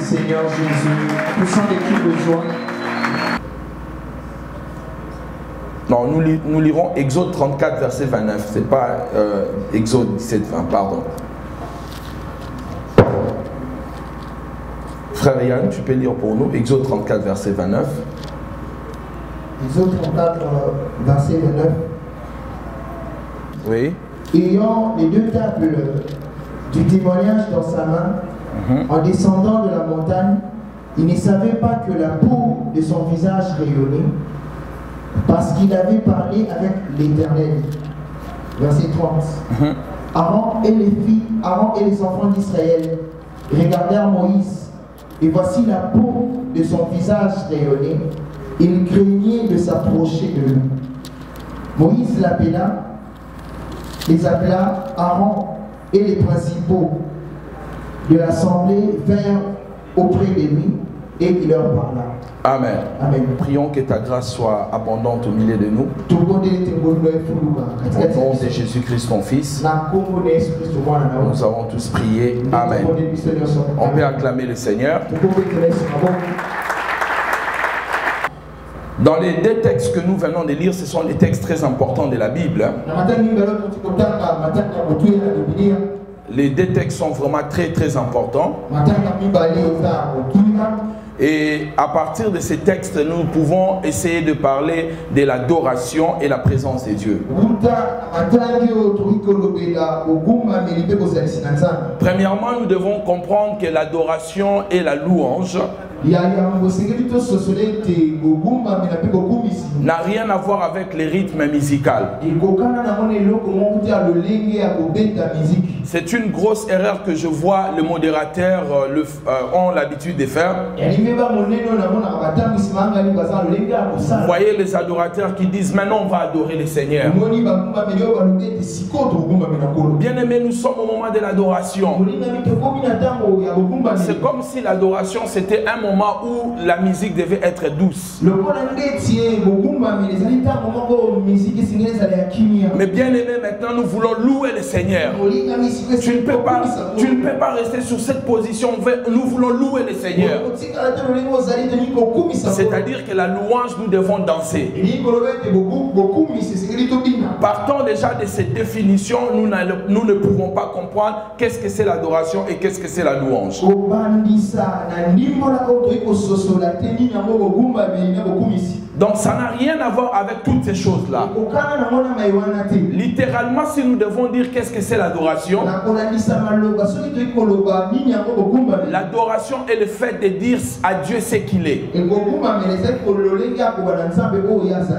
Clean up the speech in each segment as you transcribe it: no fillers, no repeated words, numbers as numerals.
Seigneur Jésus, poussons des cris de joie. Non, nous lirons Exode 34, verset 29. C'est pas Exode 17, 20, pardon. Frère Yann, tu peux lire pour nous Exode 34, verset 29. Exode 34, verset 29. Oui. Ayant les deux tables du témoignage dans sa main, en descendant de la montagne, il ne savait pas que la peau de son visage rayonnait, parce qu'il avait parlé avec l'Éternel. Verset 30. Aaron et les enfants d'Israël regardèrent Moïse, et voici la peau de son visage rayonnait. Il craignait de s'approcher de lui. Moïse les appela Aaron et les principaux de l'assemblée vinrent auprès de lui et il leur parla. Amen. Amen. Prions que ta grâce soit abondante au milieu de nous. Au nom de Jésus-Christ, ton Fils, nous avons tous prié. Amen. On peut acclamer le Seigneur. Dans les deux textes que nous venons de lire, ce sont des textes très importants de la Bible. Les deux textes sont vraiment très importants. Et à partir de ces textes, nous pouvons essayer de parler de l'adoration et la présence de Dieu. Premièrement, nous devons comprendre que l'adoration et la louange n'a rien à voir avec les rythmes musicaux. C'est une grosse erreur que je vois les modérateurs ont l'habitude de faire. Vous voyez les adorateurs qui disent maintenant on va adorer le Seigneur. Bien aimé, nous sommes au moment de l'adoration. C'est comme si l'adoration c'était un moment où la musique devait être douce. Mais bien aimé, maintenant nous voulons louer le Seigneur. Tu ne peux pas rester sur cette position. Nous voulons louer le Seigneur. C'est-à-dire que la louange, nous devons danser. Partant déjà de cette définition, nous ne pouvons pas comprendre qu'est-ce que c'est l'adoration et qu'est-ce que c'est la louange. Donc ça n'a rien à voir avec toutes ces choses-là. Littéralement, si nous devons dire qu'est-ce que c'est l'adoration, l'adoration est le fait de dire à Dieu ce qu'il est.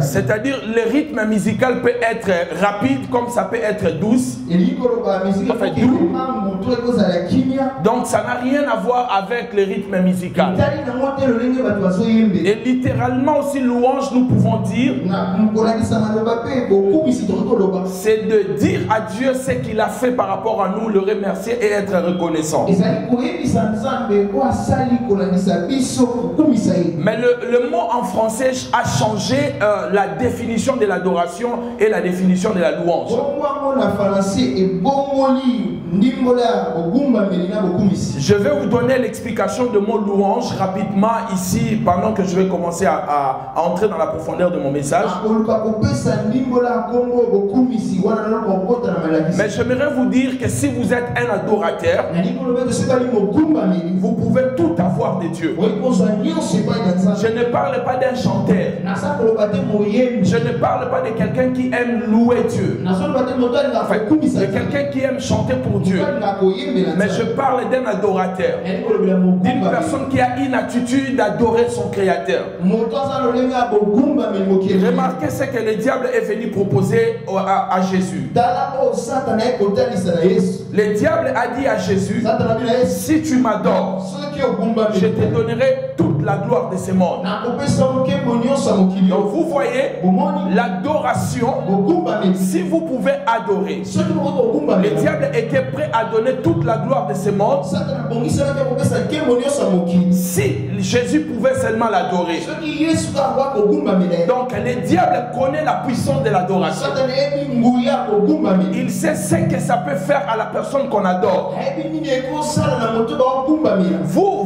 C'est-à-dire le rythme musical peut être rapide comme ça peut être douce. Enfin, doux. Donc ça n'a rien à voir avec le rythme musical. Et littéralement aussi louange, nous pouvons dire, c'est de dire à Dieu ce qu'il a fait par rapport à nous, le remercier et être reconnaissant. Mais le mot en français a changé la définition de l'adoration et la définition de la louange. Je vais vous donner l'explication de mon louange rapidement ici pendant que je vais commencer à entrer dans la profondeur de mon message. Mais j'aimerais vous dire que si vous êtes un adorateur, vous pouvez tout avoir de Dieu. Je ne parle pas d'un chanteur. Je ne parle pas de quelqu'un qui aime louer Dieu. Enfin, de quelqu'un qui aime chanter pour Dieu. Mais je parle d'un adorateur. D'une personne qui a une attitude d'adorer son Créateur. Remarquez ce que le diable est venu proposer à Jésus. Le diable a dit à Jésus, si tu m'adores, je te donnerai toute toute la gloire de ce monde. Donc vous voyez, l'adoration, si vous pouvez adorer, le diable était prêt à donner toute la gloire de ce monde si Jésus pouvait seulement l'adorer. Donc le diable connaît la puissance de l'adoration. Il sait ce que ça peut faire à la personne qu'on adore.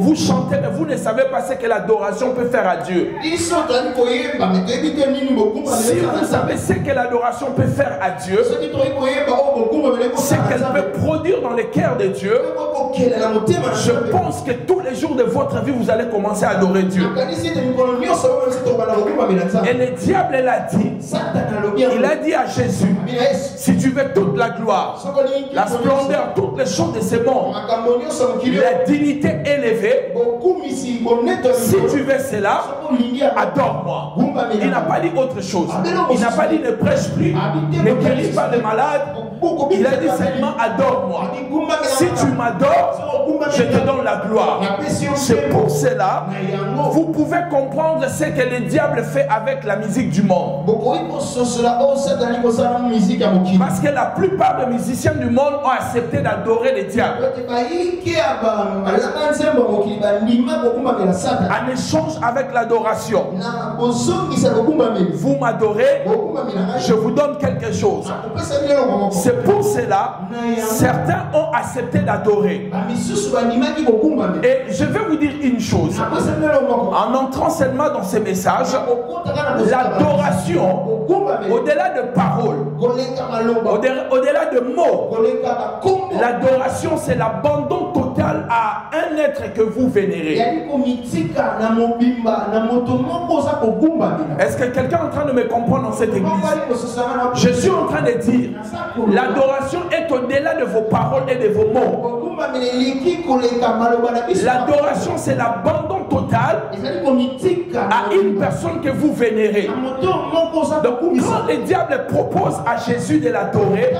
Vous chantez, mais vous ne savez pas ce que l'adoration peut faire à Dieu. Si vous savez ce que l'adoration peut faire à Dieu, ce qu'elle peut produire dans le cœur de Dieu, je pense que tous les jours de votre vie, vous allez commencer à adorer Dieu. Et le diable l'a dit. Il a dit à Jésus, si tu veux toute la gloire, la splendeur, toutes les choses de ce monde, la dignité élevée, si tu veux cela, adore-moi. Il n'a pas dit autre chose. Il n'a pas dit ne prêche plus, ne guéris pas les malades. Il a dit seulement adore-moi. Si tu m'adores, je te donne la gloire. C'est pour cela, vous pouvez comprendre ce que le diable fait avec la musique du monde. Parce que la plupart des musiciens du monde ont accepté d'adorer le diable. En échange avec l'adoration, vous m'adorez, je vous donne quelque chose. C'est pour cela, certains ont accepté d'adorer. Et je vais vous dire une chose. En entrant seulement dans ces messages, l'adoration, au-delà de paroles, au-delà de mots, l'adoration c'est l'abandon total à un être que vous vénérez. Est-ce que quelqu'un est en train de me comprendre dans cette église? Je suis en train de dire, l'adoration est au-delà de vos paroles et de vos mots. L'adoration c'est l'abandon total à une personne que vous vénérez. Donc quand le diable propose à Jésus de l'adorer,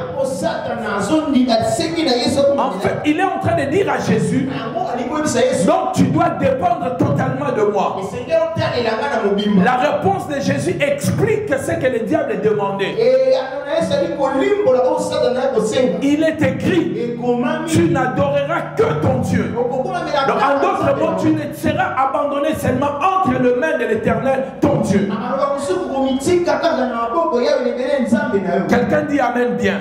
en fait il est en train de dire à Jésus, donc tu dois dépendre totalement de moi. La réponse de Jésus explique ce que le diable demandait. Il est écrit, tu n'adoreras que ton Dieu. Donc en d'autres mots, tu ne seras abandonné seulement entre les mains de l'Éternel, ton Dieu. Quelqu'un dit Amen bien.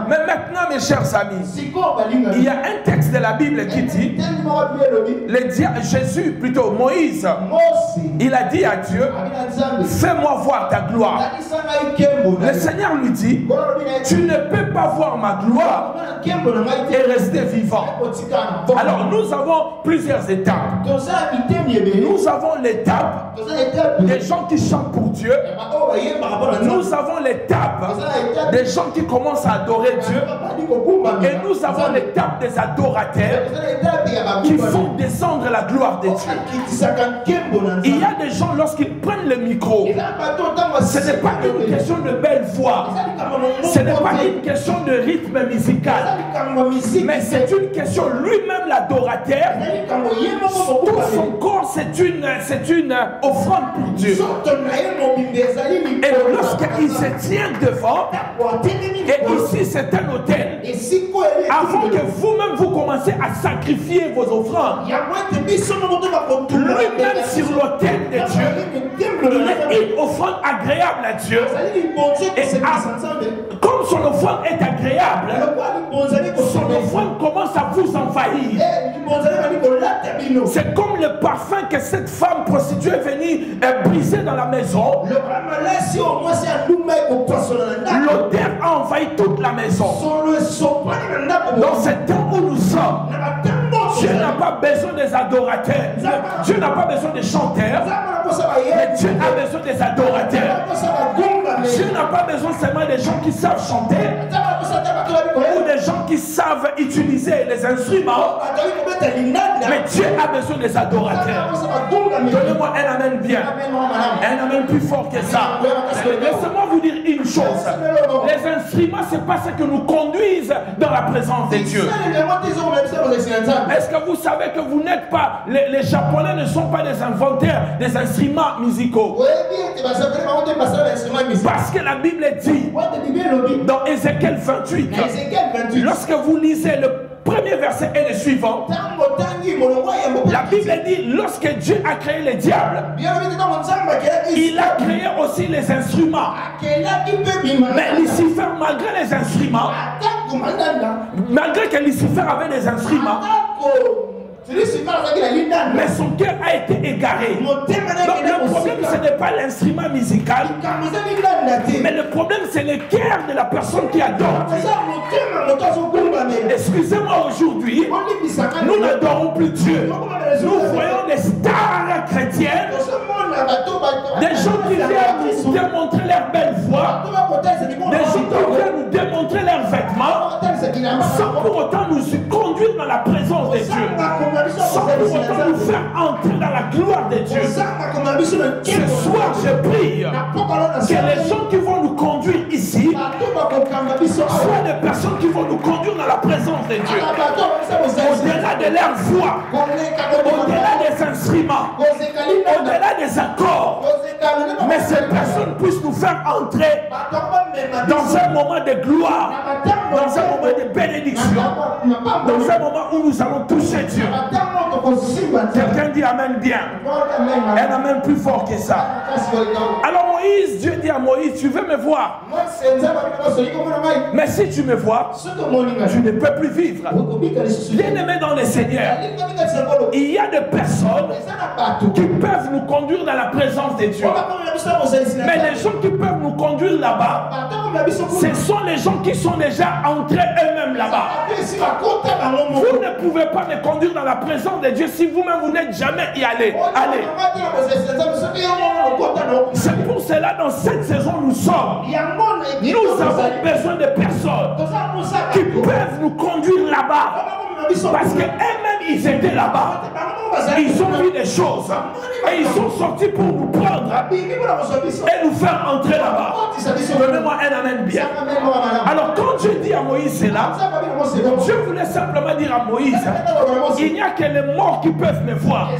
Mais maintenant, mes chers amis, il y a un texte de la Bible qui dit, Jésus, plutôt Moïse, il a dit à Dieu, fais-moi voir ta gloire. Le Seigneur lui dit, tu ne peux pas voir ma gloire et rester vivant. Alors nous avons plusieurs étapes. Nous avons l'étape des gens qui chantent pour Dieu. Nous avons l'étape des gens qui commencent à adorer Dieu. Et nous avons l'étape des adorateurs qui font descendre la gloire de Dieu. Il y a des gens, lorsqu'ils prennent le micro, ce n'est pas une question de belle voix, ce n'est pas une question de rythme musical, mais c'est une question, lui-même l'adorateur, tout son corps c'est une offrande pour Dieu. Et lorsqu'il se tient devant, et ici c'est un autel, avant que vous-même vous commencez à sacrifier vos offrandes, lui-même sur l'autel de Dieu, il est une offrande agréable à Dieu. Et comme son offrande est agréable, son offrande commence à vous envahir. C'est comme le parfum que cette femme prostituée est venue briser dans la maison. L'odeur a envahi toute la maison. Dans ce temps où nous sommes, Dieu n'a pas besoin des adorateurs. Dieu n'a pas besoin des chanteurs. Mais Dieu a besoin des adorateurs. Dieu n'a pas besoin seulement des gens qui savent chanter ou des gens qui savent utiliser les instruments. Mais Dieu a besoin des adorateurs. Donnez-moi un amen bien. Un amen plus fort que ça. Laissez-moi vous dire une chose. chose. Les instruments, c'est pas ce que nous conduisent dans la présence de Dieu. Est-ce que vous savez que vous n'êtes pas, les Japonais ne sont pas des inventeurs des instruments musicaux? Parce que la Bible dit dans Ézéchiel 28, lorsque vous lisez le premier verset et le suivant, la Bible dit lorsque Dieu a créé le diable, il a créé aussi les instruments. Mais Lucifer, malgré les instruments, malgré que Lucifer avait des instruments, mais son cœur a été égaré. Donc le problème, ce n'est pas l'instrument musical, mais le problème, c'est le cœur de la personne qui adore. Excusez-moi, aujourd'hui, nous n'adorons plus Dieu. Nous voyons des stars chrétiennes, des gens qui viennent nous démontrer leur belle voix, des gens qui viennent nous démontrer leurs vêtements, sans pour autant nous conduire dans la présence de Dieu, sans pour autant nous faire entrer dans la gloire de Dieu. Ce soir, je prie que les gens qui vont nous conduire ici soient des personnes qui vont nous conduire dans la présence de Dieu, au-delà de leur voix, au-delà des instruments, au-delà des accords. Mais ces personnes puissent nous faire entrer dans un moment de gloire, dans un moment de bénédiction, dans un moment où nous allons toucher Dieu. Quelqu'un dit Amen bien. Un Amen plus fort que ça. Alors Moïse, Dieu dit à Moïse, tu veux me voir, mais si tu me vois, tu ne peux plus vivre. Bien-aimé dans le Seigneur, il y a des personnes qui peuvent nous conduire dans la présence de Dieu. Mais les gens qui peuvent nous conduire là-bas, ce sont les gens qui sont déjà entrés eux-mêmes là-bas. Vous ne pouvez pas me conduire dans la présence de Dieu si vous-même vous n'êtes jamais y allé. Allez. C'est pour cela dans cette saison nous sommes. Nous avons besoin de personnes qui peuvent nous conduire là-bas. Parce qu'eux-mêmes ils étaient là-bas. Ils ont vu des choses. Et ils sont sortis pour nous prendre et nous faire entrer là-bas. Donnez-moi un amen bien. Alors quand Dieu dit à Moïse c'est là, Dieu voulait simplement dire à Moïse, il n'y a que les morts qui peuvent me voir.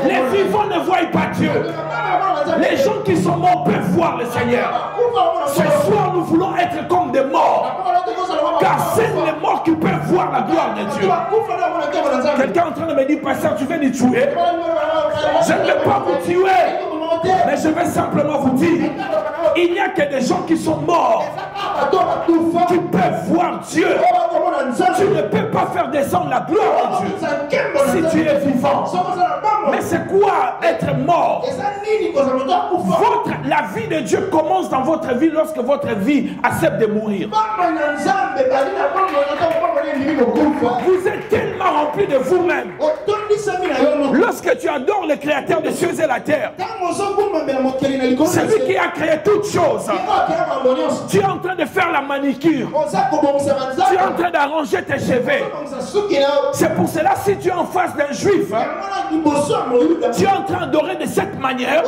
Les vivants ne voient pas Dieu. Les gens qui sont morts peuvent voir le Seigneur. Ce soir nous voulons être comme des morts, car c'est les morts qui peuvent voir la gloire de Dieu. Quelqu'un est en train de me dire, pasteur, tu veux nous tuer? Je ne vais pas vous tuer, mais je vais simplement vous dire, il n'y a que des gens qui sont morts qui peuvent voir Dieu. Tu ne peux pas faire descendre la gloire de Dieu si tu es vivant. Mais c'est quoi être mort? La vie de Dieu commence dans votre vie lorsque votre vie accepte de mourir. Vous êtes tellement rempli de vous-même. Lorsque tu adores le Créateur des cieux et la terre, c'est lui qui a créé toutes choses. Tu es en train de faire la manicure. Tu es en train d'arranger tes cheveux. C'est pour cela, si tu es en face d'un juif, tu es en train d'adorer de cette manière,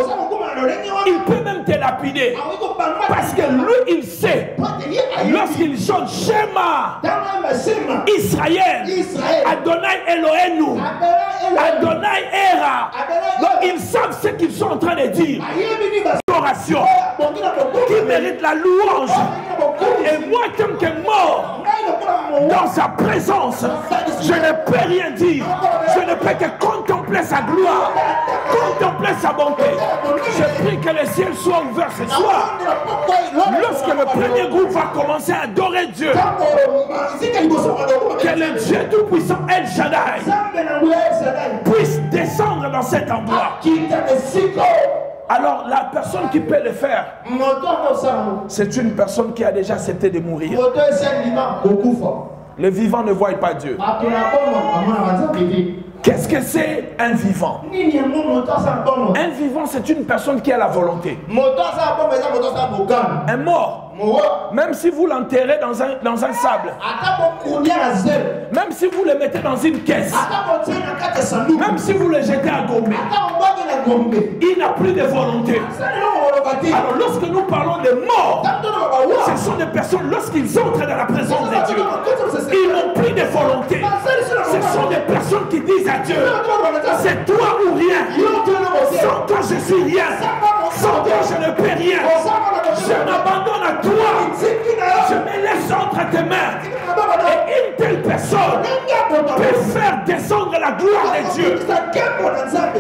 il peut même te lapider. Parce que lui, il sait, lorsqu'il chante Shema, Israël, Adonai Elohenu, Adonai Era, donc ils savent ce qu'ils sont en train de dire. Adoration qui mérite la louange. Et moi, comme que mort dans sa présence, je ne peux rien dire. Je ne peux que contempler sa gloire, contempler sa bonté. Je prie que le ciel soit ouvert ce soir. Lorsque le premier groupe va commencer à adorer Dieu, que le Dieu Tout-Puissant El Shaddai puisse descendre dans cet endroit. Alors la personne qui peut le faire, c'est une personne qui a déjà accepté de mourir. Le vivant ne voit pas Dieu. Qu'est-ce que c'est un vivant? Un vivant, c'est une personne qui a la volonté. Un mort, même si vous l'enterrez dans un sable, même si vous le mettez dans une caisse, même si vous le jetez à Gombe, il n'a plus de volonté. Alors lorsque nous parlons de mort, ce sont des personnes, lorsqu'ils entrent dans la présence de Dieu, ils n'ont plus de volonté. Ce sont des personnes qui disent à Dieu, c'est toi ou rien. Sans toi je suis rien. Sans toi je ne peux rien. Je m'abandonne à toi. Je me laisse entre tes mains. Et une telle personne peut faire descendre la gloire de Dieu.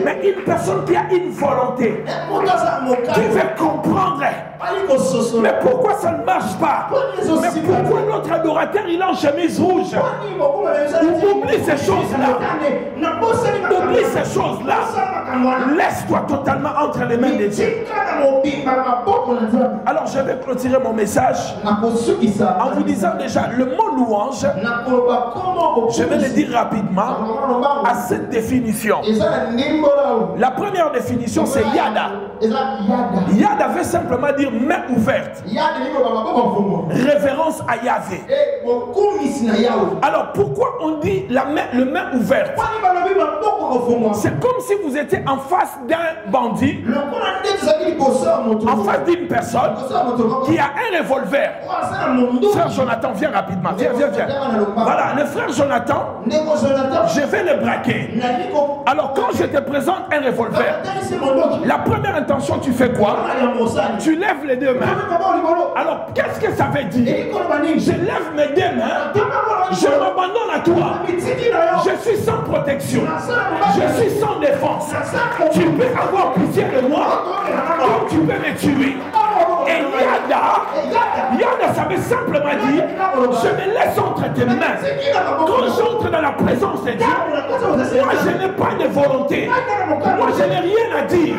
Mais une personne qui a une volonté, qui veut comprendre, mais pourquoi ça ne marche pas? Mais pourquoi notre adorateur il est en chemise rouge? Oublie ces choses-là. Oublie ces choses-là. Laisse-toi totalement entre les mains de Dieu. Alors je vais clôturer mon message en vous disant déjà le mot louange. Je vais le dire rapidement à cette définition. La première définition c'est Yada. Yada veut simplement dire main ouverte. Révérence à Yahvé. Alors pourquoi on dit le main ouverte? C'est comme si vous étiez en face d'un bandit, en face d'une personne qui a un revolver. Frère Jonathan, viens rapidement. Viens. Voilà, le frère Jonathan, je vais le braquer. Alors quand je te présente un revolver, la première intention, tu fais quoi? Tu lèves les deux mains. Alors qu'est-ce que ça veut dire? Je lève mes deux mains, je m'abandonne à toi. Je suis sans protection, je suis sans défense. Tu peux avoir pitié de moi, comme tu peux me tuer. Et Yada, ça veut simplement dire, je me laisse entre tes mains. Quand j'entre dans la présence de Dieu, moi je n'ai pas de volonté. Moi je n'ai rien à dire.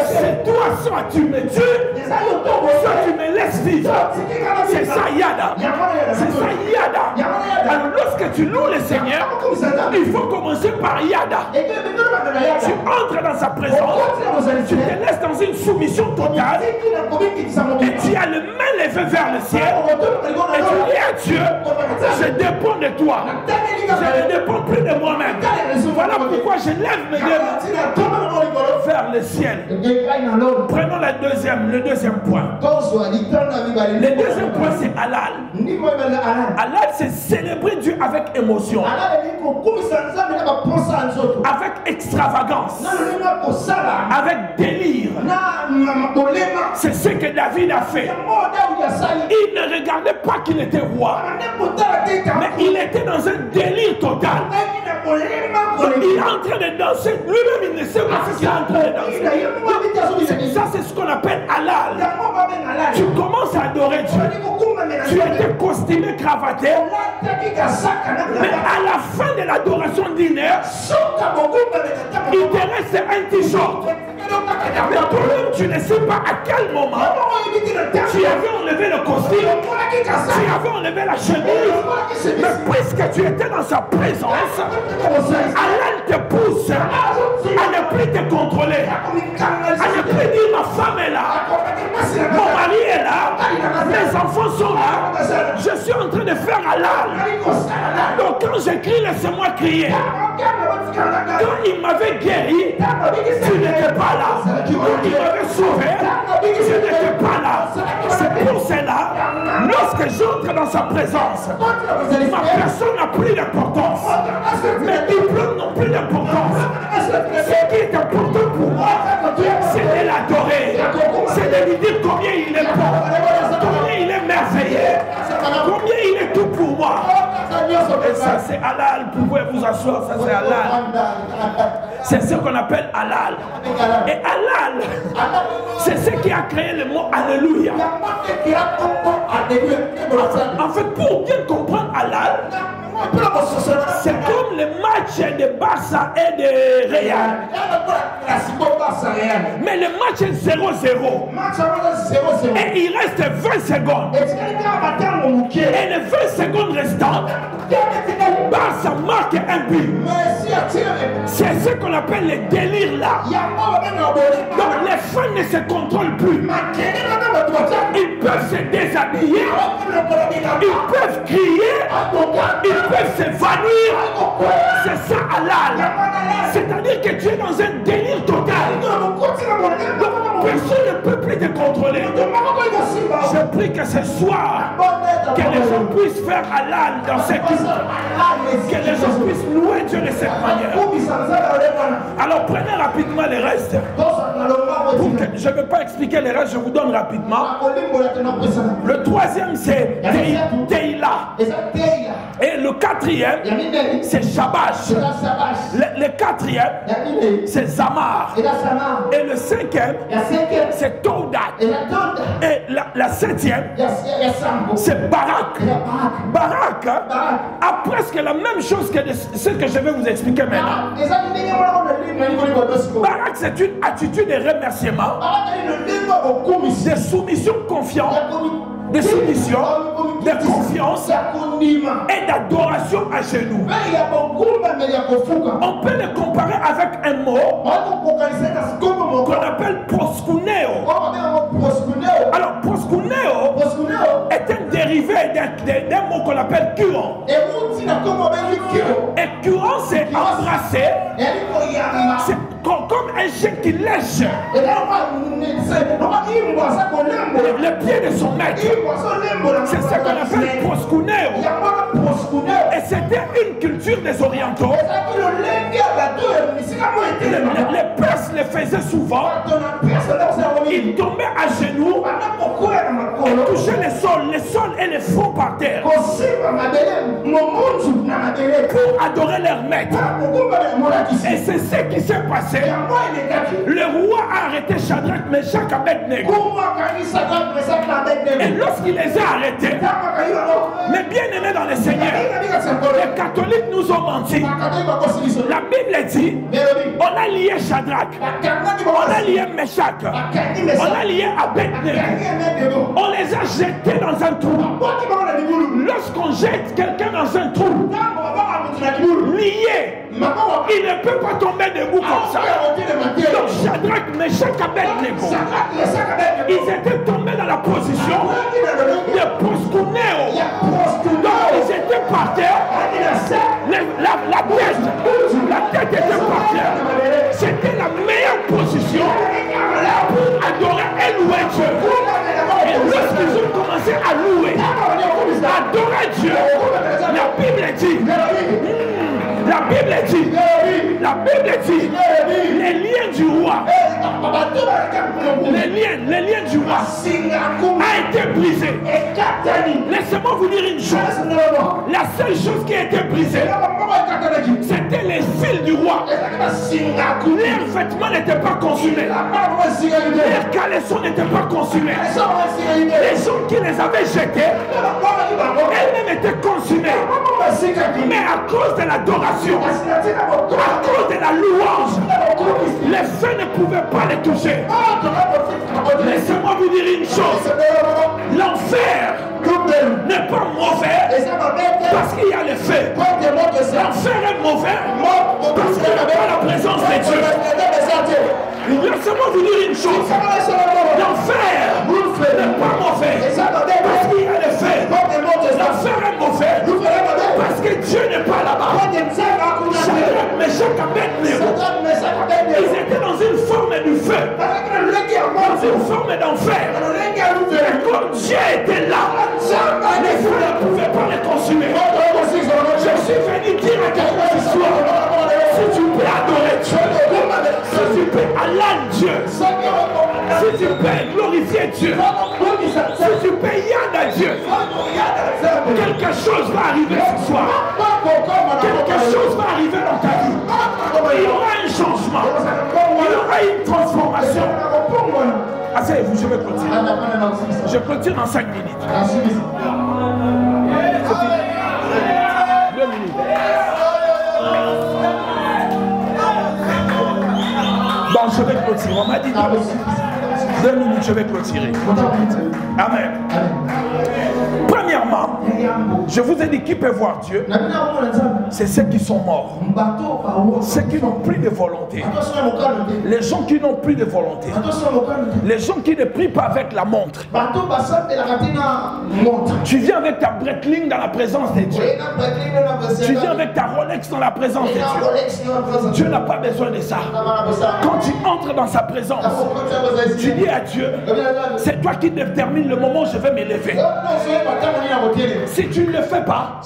C'est toi, soit tu me tues, soit tu me laisses vivre. C'est ça Yada. C'est ça Yada. Alors lorsque tu loues le Seigneur, il faut commencer par Yada. Tu entres dans sa présence, tu te laisses dans une soumission totale. Et tu as le main levé vers le ciel. Et tu dis à Dieu, je dépends de toi. Je ne dépends plus de moi-même. Voilà pourquoi je lève mes deux mains vers le ciel. Prenons le deuxième point. Le deuxième point c'est halal. Halal c'est célébrer Dieu avec émotion, avec extravagance, avec délire. C'est ce que David a fait. Il ne regardait pas qu'il était roi, mais il était dans un délire total. Il est en train de danser. Lui-même, il ne sait pas ce qu'il est en train de danser. Ça, c'est ce qu'on appelle halal. Tu commences à adorer Dieu. Tu étais costumé, cravaté. Mais à la fin de l'adoration d'une heure, il te reste un t-shirt. Mais toi-même, tu ne sais pas à quel moment tu avais enlevé le costume, tu avais enlevé la chemise. Mais puisque tu étais dans sa présence, Allah te pousse à ne plus te contrôler, à ne plus dire ma femme est là, mon mari est là, mes enfants sont là, je suis en train de faire halal. Donc quand j'écris, laissez-moi crier. Quand il m'avait guéri, tu n'étais pas là. Il m'avait sauvé, tu n'étais pas là. C'est pour cela, lorsque j'entre dans sa présence, ma personne n'a plus d'importance. Mes diplômes n'ont plus d'importance. Ce qui est important pour moi, c'est de l'adorer. C'est de lui dire combien il est bon, combien il est merveilleux, combien il est tout pour moi. Et ça c'est halal, vous pouvez vous asseoir, ça c'est halal. C'est ce qu'on appelle halal. Et halal, c'est ce qui a créé le mot alléluia. En fait, pour bien comprendre halal, c'est comme le match de Barça et de Real. Mais le match est 0-0. Et il reste 20 secondes. Et les 20 secondes restantes, Barça marque un but. C'est ce qu'on appelle le délire là. Donc les fans ne se contrôlent plus. Ils peuvent se déshabiller, ils peuvent crier, ils peuvent s'évanouir. C'est ça halal. C'est-à-dire que tu es dans un délire total. Donc personne ne peut plus te contrôler. prie que ce soir, que les gens puissent faire halal dans ces cultes. Que les gens puissent louer Dieu de cette manière. Alors prenez rapidement les restes. Je ne vais pas expliquer les restes, je vous donne rapidement. Le troisième c'est Teila. Et le quatrième c'est Shabash. Le quatrième c'est Zamar. Et le cinquième c'est Toudat. Et la septième c'est Barak. Barak a presque la même chose que ce que je vais vous expliquer maintenant. Barak c'est une attitude de remerciement, de soumission, confiance, de soumission, de confiance et d'adoration à genoux. On peut le comparer avec un mot qu'on appelle proskuneo. Alors proskuneo est un dérivé d'un mot qu'on appelle kuon. Et kuon c'est embrasser, c'est comme un chien qui lèche le pied de son maître. C'est ce qu'on appelle proskuneo. Et c'était une culture des orientaux. Les Perses le faisaient souvent. Ils tombaient à genoux et touchaient le sol et les fronts par terre pour adorer leur maître. Et c'est ce qui s'est passé. Le roi a arrêté Shadrach, Meshach, Abednego. Et lorsqu'il les a arrêtés, mais bien aimés dans le Seigneur, les catholiques nous ont menti. La Bible dit, on a lié Shadrach, on a lié Meshach, on a lié Abednego, on les a jetés dans un trou. Lorsqu'on jette quelqu'un dans un trou, lié, il ne peut pas tomber debout comme ça. Donc Shadrach, Meshach, Abednego, ils étaient tombés dans la position de proskuneo. Donc ils étaient par terre, la tête était par terre. C'était la meilleure position pour adorer et louer Dieu. Et lorsqu'ils ont commencé à louer, à adorer Dieu, la Bible dit, les liens du roi, les liens du roi a été brisé. Laissez-moi vous dire une chose. La seule chose qui a été brisée, c'était les fils du roi. Leurs vêtements n'étaient pas consumés. Leurs caleçons n'étaient pas consumés. Les gens qui les avaient jetés, elles-mêmes étaient consumées. Mais à cause de l'adoration, à cause de la louange, les feux ne pouvaient pas les toucher. Laissez-moi vous dire une chose. L'enfer n'est pas mauvais parce qu'il y a les feux. L'enfer est mauvais parce qu'il n'y a pas la présence de Dieu. Laissez-moi vous dire une chose. L'enfer n'est pas mauvais parce qu'il y a les feux. L'enfer est mauvais parce que Dieu n'est pas là-bas. Shadrach, Meshach, Abednego, ils étaient dans une forme du feu, dans une forme d'enfer. Et comme Dieu était là, les feux ne pouvaient pas les consumer. Je suis venu dire à quelqu'un ce soir, si tu peux adorer Dieu, si tu peux aller Dieu, si tu peux glorifier Dieu, si tu peux yad à Dieu, quelque chose va arriver ce soir. Quelque chose va arriver dans ta vie. Il y aura un changement. Il y aura une transformation. Asseyez-vous, je vais continuer. Je continue dans 5 minutes. 2 minutes. Bon, je vais clôturer. On m'a dit 2 minutes, je vais clôturer. Amen. Premièrement, Premièrement, je vous ai dit qui peut voir Dieu. C'est ceux qui sont morts. Ceux qui n'ont plus de volonté. Les gens qui n'ont plus de volonté. Les gens qui ne prient pas avec la montre. Tu viens avec ta breitling dans la présence de Dieu. Tu viens avec ta Rolex dans la présence de Dieu. Dieu n'a pas besoin de ça. Quand tu entres dans sa présence, tu dis à Dieu, c'est toi qui détermine le moment où je vais me lever. Si tu ne le fais pas,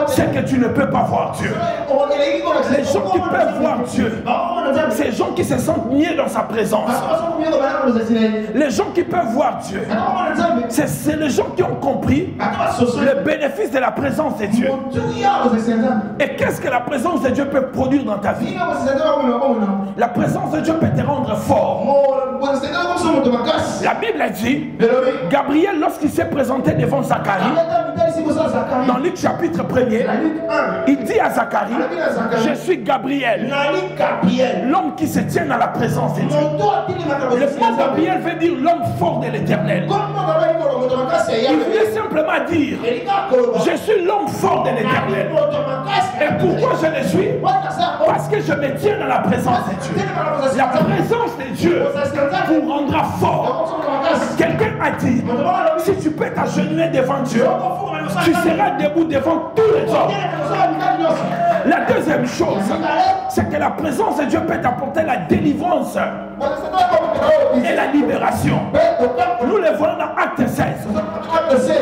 c'est que tu ne peux pas voir Dieu. Les gens qui peuvent voir Dieu, ces gens qui se sentent mieux dans sa présence. Les gens qui peuvent voir Dieu, c'est les gens qui ont compris le bénéfice de la présence de Dieu. Et qu'est-ce que la présence de Dieu peut produire dans ta vie? La présence de Dieu peut te rendre fort. La Bible a dit, Gabriel, lorsqu'il s'est présenté devant Zacharie, dans Luc chapitre 1er, il dit à Zacharie, je suis Gabriel, l'homme qui se tient dans la présence de Dieu. Le mot Gabriel veut dire l'homme fort de l'Éternel. Il veut simplement dire, je suis l'homme fort de l'Éternel. Et pourquoi je le suis? Parce que je me tiens dans la présence de Dieu. La présence de Dieu vous rendra fort. Quelqu'un a dit, si tu peux t'agenouiller devant Dieu, tu seras debout devant tous les hommes. La deuxième chose, c'est que la présence de Dieu peut t'apporter la délivrance et la libération. Nous le voyons dans Acte 16.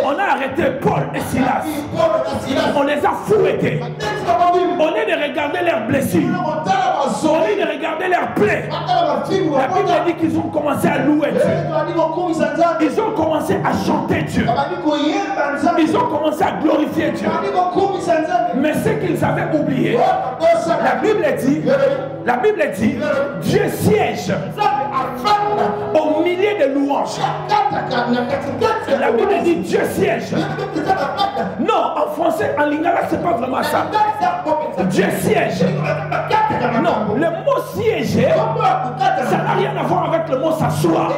On a arrêté Paul et Silas. On les a fouettés. Au lieu de regarder leurs blessures, au lieu de regarder leurs plaies, la Bible dit qu'ils ont commencé à louer Dieu. Ils ont commencé à chanter Dieu. Ils ont commencé à glorifier Dieu. Mais ce qu'ils avaient oublié, la Bible dit, Dieu siège au milieu de louanges. La Bible dit Dieu siège. Non, en français, en lingala, c'est pas vraiment ça. Dieu siège. Non, le mot siéger, ça n'a rien à voir avec le mot s'asseoir.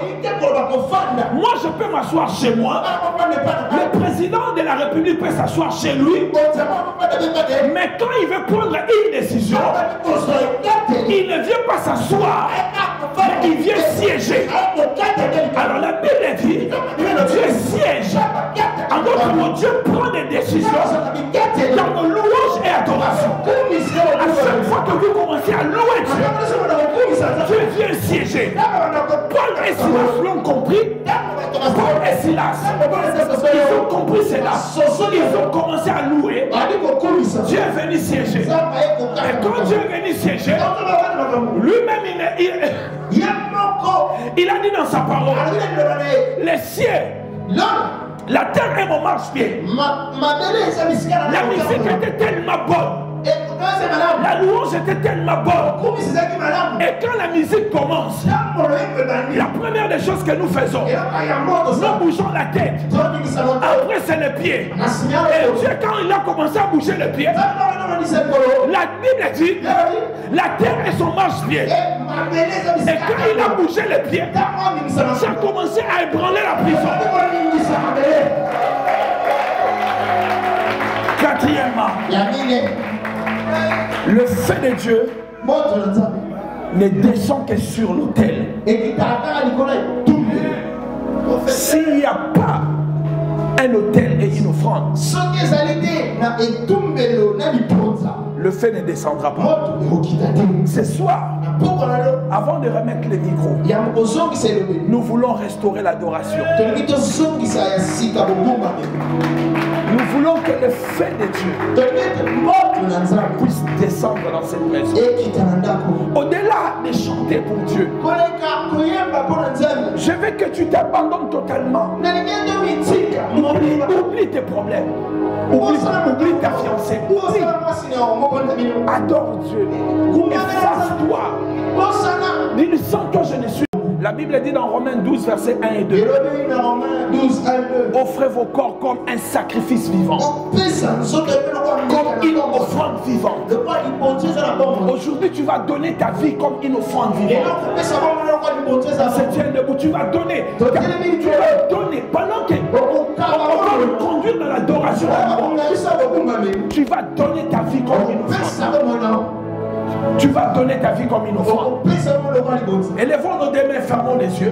Moi, je peux m'asseoir chez moi. Le président de la République peut s'asseoir chez lui. Mais quand il veut prendre une décision, il ne vient pas s'asseoir, mais il vient siéger. Alors la Bible dit, Dieu siège. En d'autres mots, Dieu prend des décisions dans nos louanges et adorations. À chaque fois que vous commencez à louer Dieu, Dieu vient siéger. Paul et Silas l'ont compris. Paul et Silas, ils ont compris cela. Ils ont commencé à louer. Dieu est venu siéger. Et quand Dieu est venu siéger, lui-même il a dit dans sa parole, les cieux, la terre est mon marche-pied. La musique était tellement bonne. La louange était tellement bonne. Et quand la musique commence, la première des choses que nous faisons, nous bougeons la tête. Après c'est les pieds. Et Dieu, quand il a commencé à bouger les pieds, la Bible dit, la terre est son marche-pied. Et quand il a bougé les pieds, ça a commencé à ébranler la prison. Quatrièmement, le feu de Dieu ne descend que sur l'autel. S'il n'y a pas un autel et une offrande, le feu ne descendra pas. Ce soir, avant de remettre les micros, nous voulons restaurer l'adoration. Nous voulons que le feu de Dieu puisse descendre dans cette maison. Au-delà de chanter pour Dieu, je veux que tu t'abandonnes totalement. Oublie tes problèmes. Oublie ta fiancée. Adore Dieu. Efface-toi. Dis, sans toi je ne suis. La Bible dit dans Romains 12, versets 1 et 2. Offrez vos corps comme un sacrifice vivant. Comme une offrande vivante. Aujourd'hui, tu vas donner ta vie comme une offrande vivante. Se tient debout, tu vas donner. Tu vas donner pendant qu'on va le conduire dans l'adoration. adoration, tu vas donner ta vie comme une offrande. Tu vas donner ta vie comme une offrande. Élevons nos deux mains, fermons les yeux.